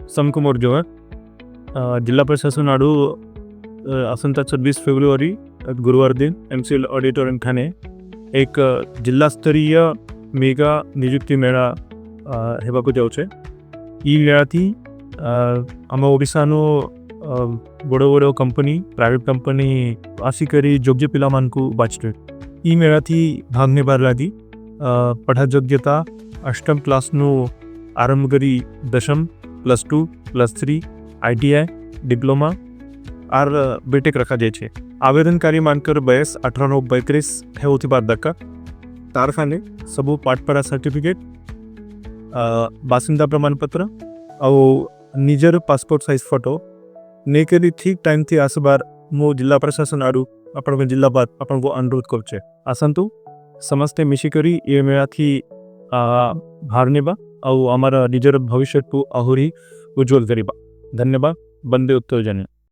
समकुमार जो है जिला प्रशासन आड़ू आसंता 26 फेब्रुआरी गुरुवार दिन MCL ऑडिटोरियम खाने एक जिला स्तरीय मेगा नियुक्ति मेला हेबाकु जाउछे। ई मेळाथी आम ओडिशानो बड़ बड़ कंपनी प्राइवेट कंपनी आसी करी योग्य पिला मानकु बाचटे। ई मेळाथी भाग नेबार लागी पढ़ा योग्यता अष्टम क्लास नु आरंभ करी दशम +2 +3 ITI डिप्लोमा और बीटेक रखा जाए छे। आवेदनकारी मानकर बयस 18/9/32 है होती बात दक्का तारखाने सबू पाठपढ़ा सर्टिफिकेट बासिंदा प्रमाणपत्र और निजर पासपोर्ट साइज फोटो नेकरी ठीक टाइम थी आसबार मो जिला प्रशासन आड़ू अपन जिला बात अपन को अनुरोध करछे। आसंतु समस्ते मिशिकरी ये मेरा थी भार नेबा और हमारा निजर भविष्य को आहुरी उज्जवल करीबा। धन्यवाद। बंदे उत्तर जने।